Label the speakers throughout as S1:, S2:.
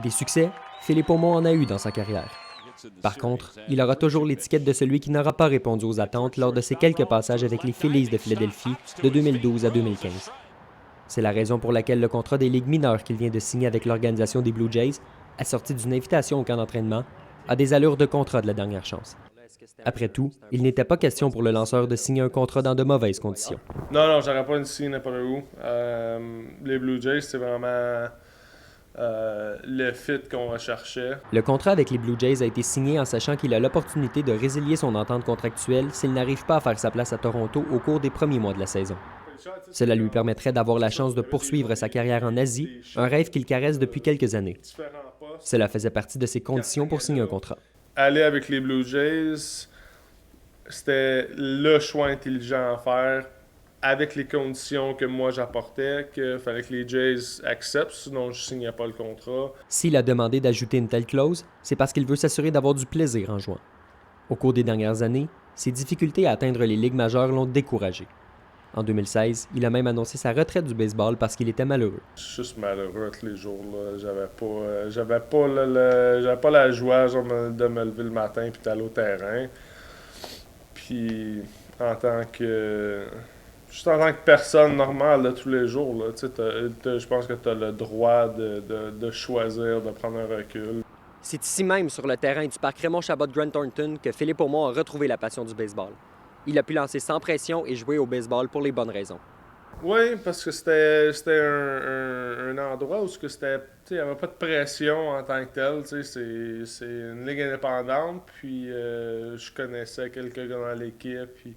S1: Des succès, Philippe Aumont en a eu dans sa carrière. Par contre, il aura toujours l'étiquette de celui qui n'aura pas répondu aux attentes lors de ses quelques passages avec les Phillies de Philadelphie de 2012 à 2015. C'est la raison pour laquelle le contrat des ligues mineures qu'il vient de signer avec l'organisation des Blue Jays, assorti d'une invitation au camp d'entraînement, a des allures de contrat de la dernière chance. Après tout, il n'était pas question pour le lanceur de signer un contrat dans de mauvaises conditions.
S2: Non, j'aurais pas signé n'importe où. Les Blue Jays, c'est vraiment le fit qu'on recherchait.
S1: Le contrat avec les Blue Jays a été signé en sachant qu'il a l'opportunité de résilier son entente contractuelle s'il n'arrive pas à faire sa place à Toronto au cours des premiers mois de la saison. Cela lui permettrait d'avoir la chance de poursuivre sa carrière en Asie, un rêve qu'il caresse depuis quelques années. Cela faisait partie de ses conditions pour signer un contrat.
S2: Aller avec les Blue Jays, c'était le choix intelligent à faire avec les conditions que moi j'apportais, qu'il fallait que les Jays acceptent, sinon je ne signais pas le contrat.
S1: S'il a demandé d'ajouter une telle clause, c'est parce qu'il veut s'assurer d'avoir du plaisir en jouant. Au cours des dernières années, ses difficultés à atteindre les ligues majeures l'ont découragé. En 2016, il a même annoncé sa retraite du baseball parce qu'il était malheureux.
S2: Je suis juste malheureux tous les jours. J'avais pas la joie de me lever le matin et d'aller au terrain. Puis en tant que personne normale là, tous les jours, là, je pense que tu as le droit de choisir de prendre un recul.
S1: C'est ici même, sur le terrain du parc Raymond Chabot de Grant Thornton, que Philippe Aumont a retrouvé la passion du baseball. Il a pu lancer sans pression et jouer au baseball pour les bonnes raisons.
S2: Oui, parce que c'était un endroit où il n'y avait pas de pression en tant que tel. C'est une ligue indépendante, puis je connaissais quelques gars dans l'équipe, puis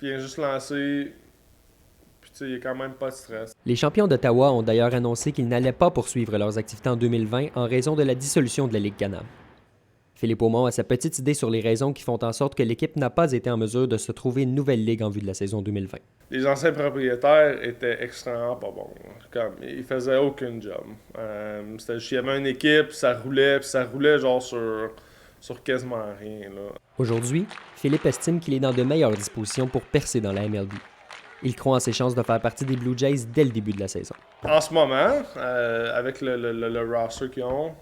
S2: vient juste lancer, puis il n'y a quand même pas de stress.
S1: Les champions d'Ottawa ont d'ailleurs annoncé qu'ils n'allaient pas poursuivre leurs activités en 2020 en raison de la dissolution de la Ligue Canam. Philippe Aumont a sa petite idée sur les raisons qui font en sorte que l'équipe n'a pas été en mesure de se trouver une nouvelle ligue en vue de la saison 2020.
S2: Les anciens propriétaires étaient extrêmement pas bons. Ils faisaient aucun job. Il y avait une équipe, ça roulait genre sur quasiment rien.
S1: Aujourd'hui, Philippe estime qu'il est dans de meilleures dispositions pour percer dans la MLB. Il croit en ses chances de faire partie des Blue Jays dès le début de la saison.
S2: En ce moment, avec le roster qu'ils ont,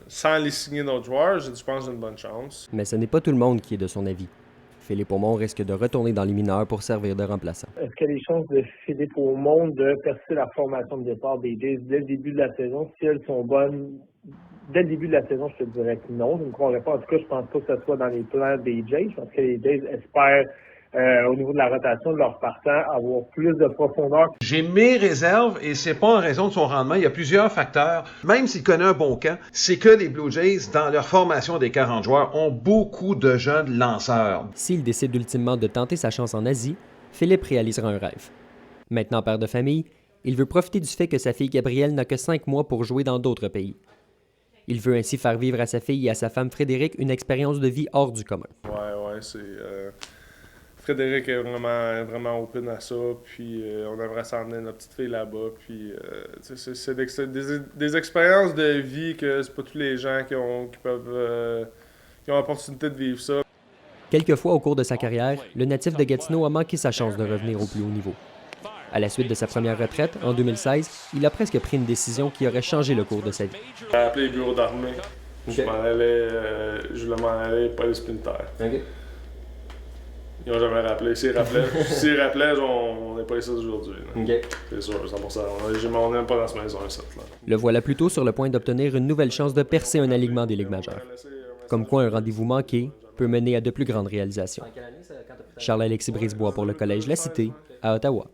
S2: sans les signer d'autres joueurs, je pense que j'ai une bonne chance.
S1: Mais ce n'est pas tout le monde qui est de son avis. Philippe Aumont risque de retourner dans les mineurs pour servir de remplaçant.
S3: Est-ce qu'il y a des chances de Philippe Aumont de percer la formation de départ des Jays dès le début de la saison? Si elles sont bonnes dès le début de la saison, je te dirais que non. Je ne croirais pas. En tout cas, je pense pas que ce soit dans les plans des Jays. Je pense que les Jays espèrent, au niveau de la rotation de leurs partants, avoir plus de profondeur.
S4: J'ai mes réserves et c'est pas en raison de son rendement. Il y a plusieurs facteurs. Même s'il connaît un bon camp, c'est que les Blue Jays, dans leur formation des 40 joueurs, ont beaucoup de jeunes lanceurs.
S1: S'il décide ultimement de tenter sa chance en Asie, Philippe réalisera un rêve. Maintenant père de famille, il veut profiter du fait que sa fille Gabrielle n'a que 5 mois pour jouer dans d'autres pays. Il veut ainsi faire vivre à sa fille et à sa femme Frédéric une expérience de vie hors du commun.
S2: Ouais, c'est... Frédéric est vraiment open à ça, puis on aimerait s'emmener notre petite fille là-bas, puis c'est des expériences de vie que c'est pas tous les gens qui ont l'opportunité de vivre ça.
S1: Quelques fois au cours de sa carrière, le natif de Gatineau a manqué sa chance de revenir au plus haut niveau. À la suite de sa première retraite, en 2016, il a presque pris une décision qui aurait changé le cours de sa vie.
S2: J'ai appelé les bureaux d'armée. Je m'en allais Police Militaire.
S1: Okay.
S2: Ils n'ont jamais rappelé. S'ils rappelaient, on n'est pas ici aujourd'hui.
S1: Okay.
S2: C'est sûr, 100%. On n'est même pas dans cette maison ici.
S1: Le voilà plutôt sur le point d'obtenir une nouvelle chance de percer un alignement des ligues majeures. Comme quoi un rendez-vous manqué peut mener à de plus grandes réalisations. Charles-Alexis Brisebois pour le Collège La Cité, à Ottawa.